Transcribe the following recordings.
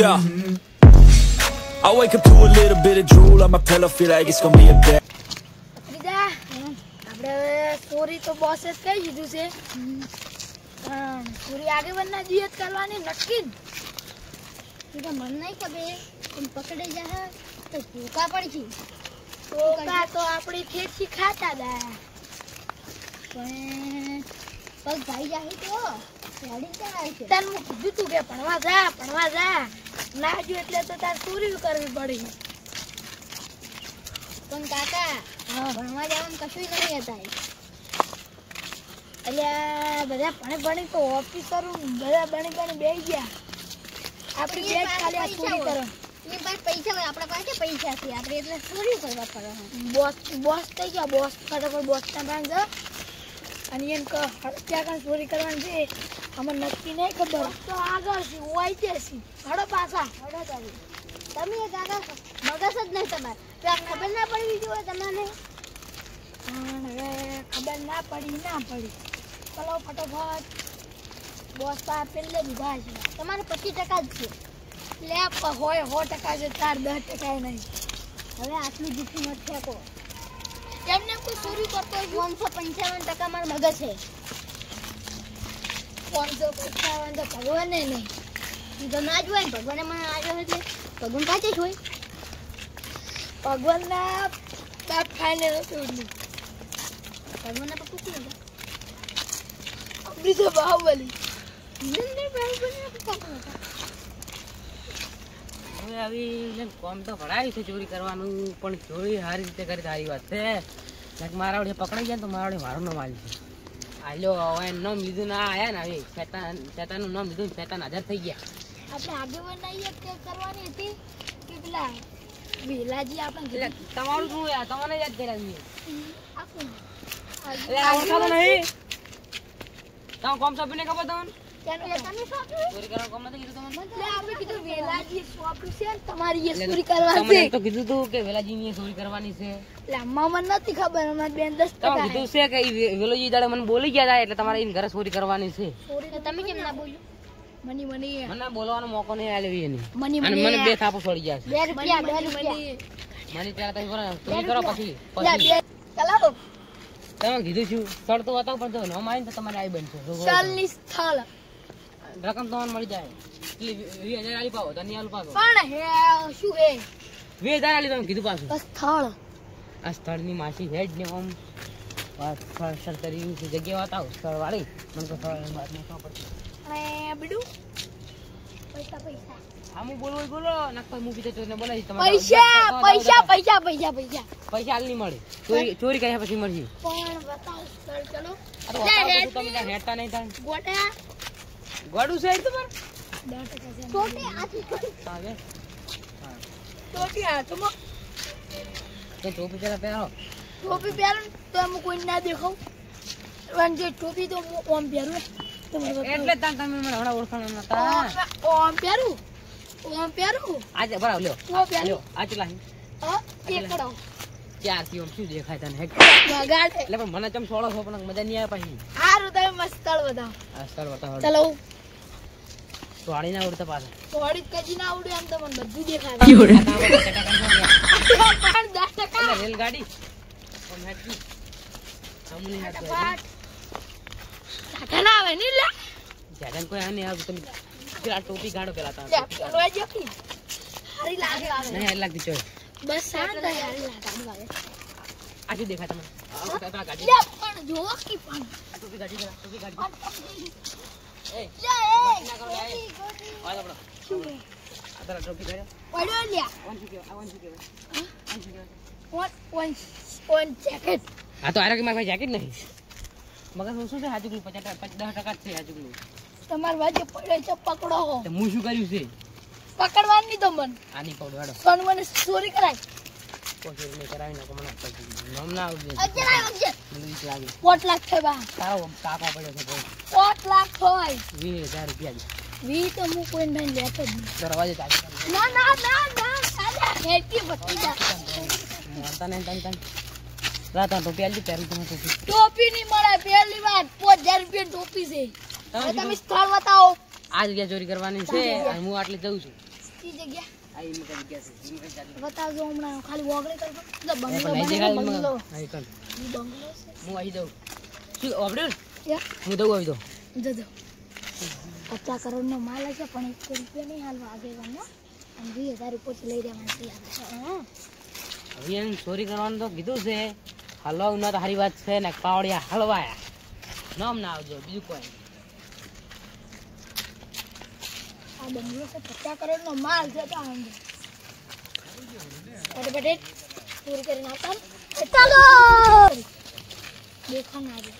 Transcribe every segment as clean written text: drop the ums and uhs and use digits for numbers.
Yeah. I wake up to a little bit of drool on my pillow, feel like it's gonna be a bad. આપણે sorry તો બોસે જ કહી દીધું છે. Sorry આગેવાનના દિયત કરવાની નક્કી. તો મન નહીં ખબર એમ પકડે જા તો ભૂકા પડશે. ભૂકા તો આપણી ખેતી ખાતા હતા. પણ પગ ભાઈ જાય તો ગાડી જાય છે. તને હું કીધું તું કે ભણવા જા ના જો એટલે તો તાર સોરી કરવી પડી. પણ કાકા ભણવા જવાનું કશું નહીં હતા. એટલે બધા ભણી તો ઓફિસરો બધા ભણી બેસી ગયા. આપણી બેગ ખાલી આ ચોરી કરો. એ પાસે પૈસા હોય આપણા પાસે પૈસા છે આપણે એટલે ચોરી કરવા પડે. બોસ થઈ ગયા. બોસ ફટાફટ બોસના પાસે જાઓ અને એમ કહો ક્યાં ચોરી કરવાની છે અમને નક્કી નહીં ખબર તો આગળ છે હોય છે હડો પાછા હડો કરી તમે એ કાકા મગજ જ નહીં તમારે તો આ ખબર ના પડવી જોઈએ તમને. પણ હવે ખબર ના પડી ચલો ફટાફટ બોસ તો પેલે દીધા છે. તમારે 25% જ છે. લે હોય 100% છે તાર 10% નહીં. હવે આટલું જૂઠું મત ફેંકો. એમને કોઈ ચોરી કરતો હોય 555% મારું મગજ છે. 555 તો ભગવાને નહીં. એ તો ના જ હોય ભગવાને મને આવ્યો એટલે ભગવાન પાસે જ હોય. ભગવાનના બાપ ફાઇનલ હતું ભગવાનના પપ્પા કોણ હતા? બીજો બાહુબલી. હવે આવી કોમ તો ભણાવી છે ચોરી કરવાનું પણ ચોરી સારી રીતે કરી સારી વાત છે. મારા વડે પકડાઈ જાય તો મારા વડે મારું નામ આવી છે. આલ્યો હવે નામ લીધું ના આયા ને હવે શેતાનનું નામ લીધું શેતાન હાજર થઈ ગયા. આપણે આગેવાન કરવાની હતી કે પેલા વેલાજી આપણે તમારું શું યાર તમને યાદ કર્યા નહીં તમે કોમ સોંપીને ખબર તમને ચોરી કરવાનું કોમ નથી કીધું તમને. આપણે કીધું વેલાજી સોંપ્યું છે ને તમારી એ ચોરી કરવાની છે. તો કીધું તું કે વેલાજી ચોરી કરવાની છે. એટલે મને નથી ખબર અમારી બેન 10% તમે કીધું છે કે વેલોજી દાડે મને બોલી ગયા હતા એટલે તમારે એને ઘરે ચોરી કરવાની છે. તમે કેમ ના બોલ્યું? મને બોલવાનો મોકો નહીં આલ્યો એને. મની અને મને 2 થાપો છોડી ગયા છે. 2 રૂપિયા મને ત્યારે તમે ચોરી કરો પછી ચલાવો તમે કીધું છું સ્થળ તો બતાવો પણ જો ન મારી તો તમારે આવી બનશે. ચાલની સ્થળ રકમ તમને મળી જાય એટલે 20000 આલી પાવો તો નહીં આલું પાવો પણ હે શું હે 20000 આલી તમે કીધું પાછું. સ્થળ આ સ્થળની માસી હેડ ને આમ સ્થળ સરતરી જગ્યા બતાવો સ્થળ વાળી મને તો સ્થળ વાત નહીં ખબર પડતી. અને બીડું પૈસા હા હું બોલો નાખ હું બીજા ચોરને બોલાવી પૈસા હાલ નહીં મળે. ચોરી કર્યા પછી મળશે. પણ બતાવો સ્થળ ચલો તમે ત્યાં હેડતા નહીં ત્યાં ગોટા ગોડું છે તમારે 10% છોટે આથી આવે ટોપી હાથમાં તો ટોપી પેલા પહેરો. ટોપી પહેરું તો એમ કોઈ ના દેખાવ અને જે ટોપી તો હું ઓમ પહેરું એટલે જ તમે મને હમણાં ઓળખાણ નતા. ઓમ પહેરું આજે બરાબર લ્યો લ્યો આ ચલા એકડો 4 થી ઓમ શું દેખાય તને હેડ બગાડે એટલે પણ મને ચમ સોળો છો પણ મજા નહીં આવે પછી. હારું તમે મસ્ત સ્થળ બતાવો. આ સ્થળ બતાવો ચલો તો આડી ના ઉડતા પાછા થોડી કજી ના આવડે એમ તો મને બધું દેખાય. એટલે 10% રેલગાડી ઓમ હેડકી સામુની હાથ સાઠા ના આવે ને લે જાગન કોઈ આ નહીં આવે તમે પેલા ટોપી ગાડો પેલા તા પેલો જોકી હારી લાગે નહીં હેડ લાગતી ચોય બસ શાંત હારી લાગે આજે દેખાય તમે આ ગાડી લે પણ જોવો કી પણ આ ટોપી ગાડી એ ના કરો આ આપણો આ તારા ટોપી ગાડે પડ્યો લ્યા વન જેકેટ આ તો આરા કે મારા જેકેટ નહીં મગર શું છે હાજુકલું 50% છે હાજુકલું તમાર વાજે પડે છે પકડો હો તો હું શું કર્યું છે પકડવાની તો મન આની પકડો હેડો સોન મને ચોરી કરાય કોશિશ નહીં કરાવી નાખો મને નામ ના આવજે અજય મને વીક લાગે 4 લાખ છે બા તારો કાકા પડ્યો છે ભાઈ 4 લાખ હોય 20000 રૂપિયા વી તો હું કોઈ નહીં લેતો જ નહીં. દરવાજે ચાલુ ના સાલા હેટી બતી જા મારતા નહીં તન રાતા ટોપી આલી પહેરી તમે ટોપી ની મળે પહેલી વાર 5000 રૂપિયા ટોપી છે. તમે સ્થળ બતાવો. આ જગ્યા ચોરી કરવાની છે અને હું આટલે જઉં છું. કી જગ્યા આ ઈમ કરી ગયા છે ઈમ કરી ચાલી બતાવજો હમણાં ખાલી વોગડે કરજો તો બંગલો પણ લઈ બનાવો, જગા બંગલો આઈ કર ઈ બંગલો છે હું આવી જાઉં શું ઓબડ્યું યા હું દઉં આવી દઉં જજો 50 કરોડનો માલ હશે પણ 1 રૂપિયા નહીં હાલવા આગેવાનો અને 20,000 ઉપરથી લઈ દેવાના છે હવે એમ ચોરી કરવાનું તો કીધું છે હલવાવું ના તો સારી વાત છે ને પાવડિયા હલવાયા નામ ના આવજો બીજું કોઈ આ બંગલો છે 50 કરોડનો માલ છે તો આંગે ફટાફટ પૂરી કરીને આવતા ને. ચાલો દેખા ના આવે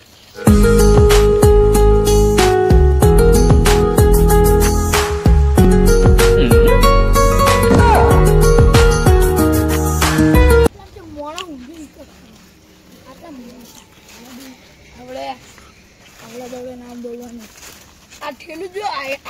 નામ બોલવાનું આ ઠેલું જો આવું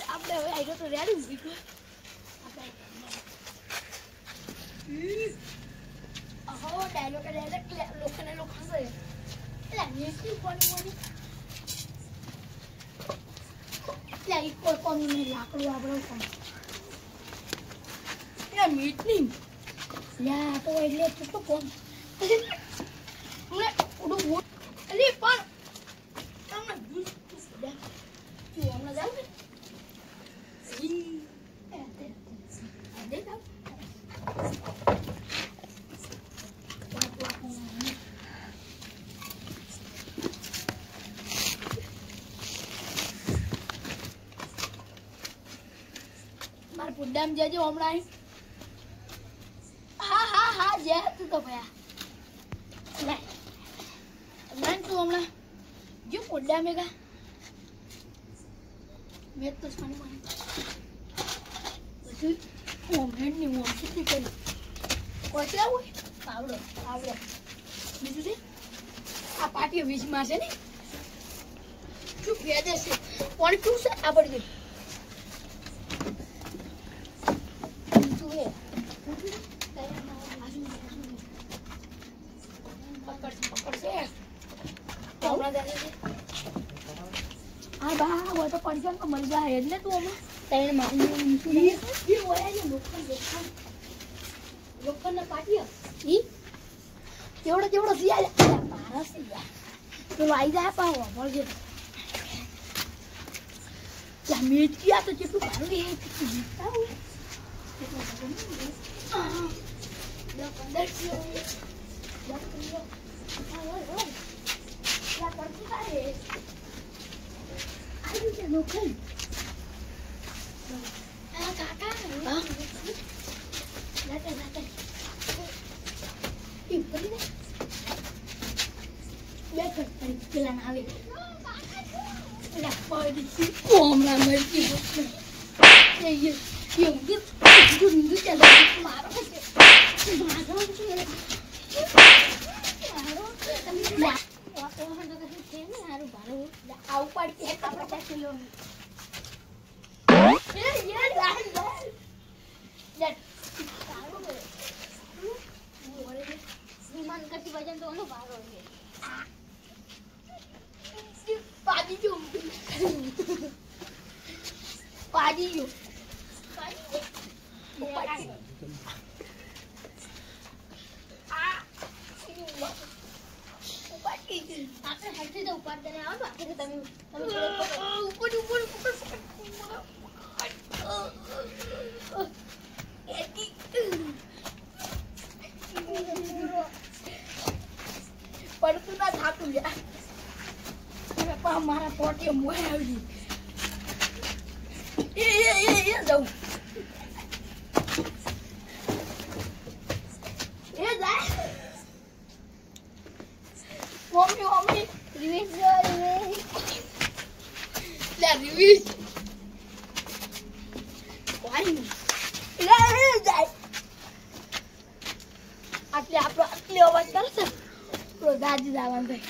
આપણે હવે આઈ તો રેડી અહો ડાયલોગ લોકોને લોકો હશે એટલે નેસી કોની મોની એટલે ઈ કોઈ ને લાકડું આપણે કોણ એટલે મીટ નહીં યા તો એટલે તો કોણ મને ઉડું બોલ અરે પણ તમને જૂસ તું હમણાં જાવ ને મારા પુડામ જજો હમણાં હા જે હતું તો ભયા ના તું હમણાં જો પુડા મેગા મેં તો સાનું બધું હોમહેડની હોમ સુધી કરી કોઈ હોય આવડે બીજું છે આ પાટીઓ વીજમાં છે ને શું ફેદે છે કોણ શું છે આ પડી ગઈ હા બા હોય તો પડી જાય મળી જાય એટલે તું હમણાં તને મારી લોખંડ પાટીઓ ઈ કેવડો સિયા મારા સિયા પેલો આવી જાય પાવો મળજે ત્યાં મેચકી તો જેટલું ભારું એ જીતતા હોય 15 કિલો પડતું ના થાતું યાર હવે પા મારા પોટીએ મોય આવી એ જાઉં એ જાય મમ્મી રિવીઝ લે રિવીઝ કોઈ લે જાય આટલી અવાજ કરશે તો દાદી જવાનું થાય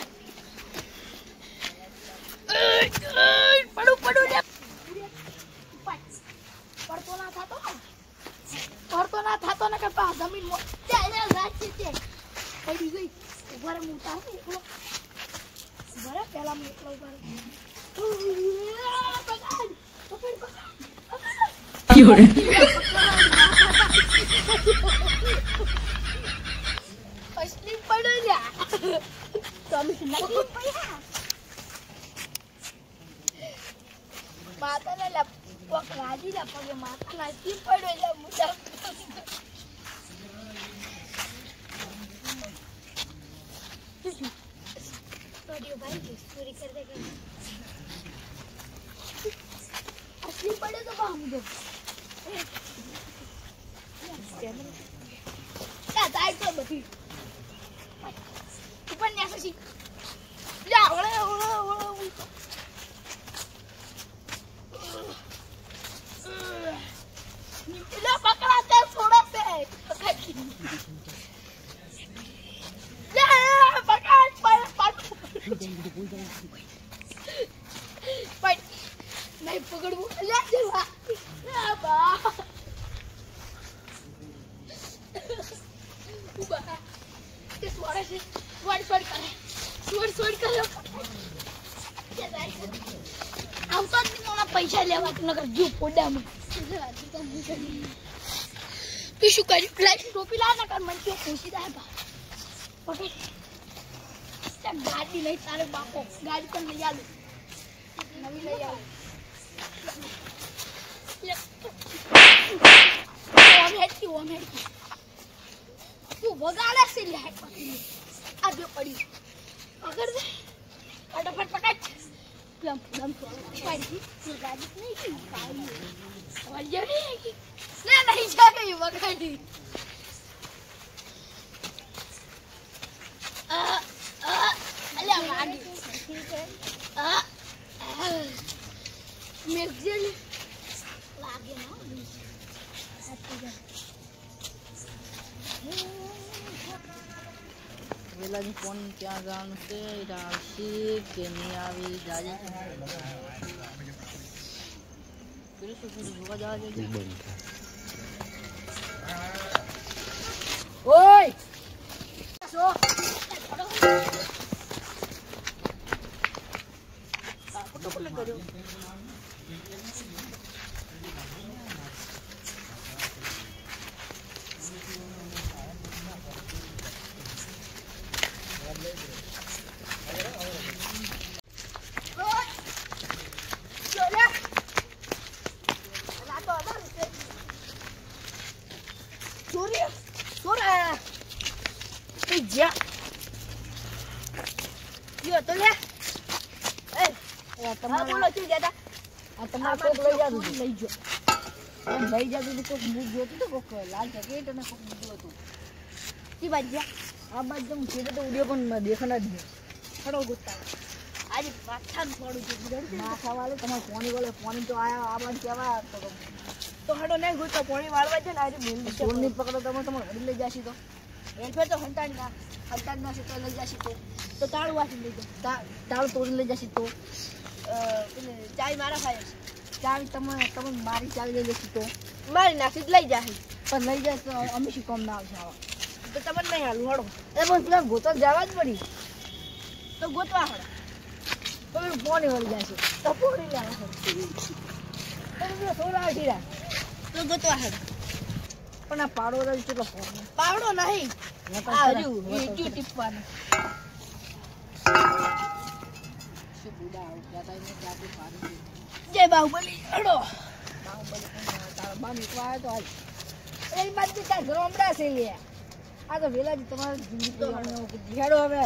પડું લે પડતો ના થતો ને કે પા જમીન ત્યાં રાખી છે પડી ગઈ ઉભા રે મોટા છે એકલો ઉભા રે પેલા મેં એકલો ઉભા રે અસલી પડો લ્યા તો અમે નકલી પડ્યા માતા ને લા પગ રાજી લા પગે માતા નાચી પડ્યો લા મુદા ऑडियो भाई पूरी कर देगा असली पड़े तो हम दो क्या दाई तो बठी ऊपर नहीं आसी या ओले ला पकड़ा ते थोड़ा से नहीं पकड़ू ले जवा बा ये सोरे से सोड़ करे हम तो दिनों पैसा लेवा तो नगर जो पोडा में तू शू कर लाइट टोपी ला ना कर मन क्यों खुशी दा बा ओके गाड़ी नहीं तारे बापो गाड़ी को ले आलो नवी ले आओ वो मेरी तू वगाड़ा से ले आगे पड़ी अगर फटाफट पकड़ लम पड़ी तू गाड़ी नहीं की और ये नहीं की नहीं जाए वगाड़ी अल्लाह आगे ठीक है मेजल लागे ना वेला जी फोन क्या जान से राशि के नहीं आवी जाजे फिर से होगा जाजे ओए सो फोटो क्लिक करो Ya. Yo તો લે. એ તમારો બોલો છે દાદા. આ તમારો કોક લઈ જાતું લઈ જો. એમ લઈ જાતું તો કોક મૂળ જોતું તો કોક લાલ જકેટ અને કોક મૂળ હતું. કી બાજ્યા. આ બાજુ હું છેડે તો ઉડ્યો પણ દેખાના જ નહીં. ખડો ગુસ્સા. આજે માથાનું થોડું છે બિગડ માથા વાળે તમાર પાણી વાળે પાણી તો આયા આ બાજુ કેવા તો હડો નહીં ગુસ્સો પાણી વાળવા છે ને આજે મૂળ છોડ નહીં પકડો તમારે હડી લઈ જાશી તો એલફે તો હંતાડ ના છે તો લઈ જાશી તો તાળું વાસી લઈ જા તાળું તોડી લઈ જાશી તો પેલે ચાય મારા ખાય ચાય તમે મારી ચાય લઈ લેશી તો મારી નાખી લઈ જાશી પણ લઈ જાય તો અમે શું કામ ના આવશે આવા તો તમને નહીં હાલું હડો એ પણ પેલા ગોતવા જવા જ પડી તો ગોતવા હડો તો પોણી વળી જશે તો પોણી લેવા તમે થોડા ઢીરા તો ગોતવા હડો પણ આ પાડો રહી કેટલો પાવડો નહીં આ હજુ ઈટુ ટીપવાનું જય બાહુબલી અડો બાહુબલી તારા બા નીકળવા તો આજ એ બાદ તાર ઘર હમણાં છે લે આ તો વેલાજી તમારી જિંદગી જીહાડો હવે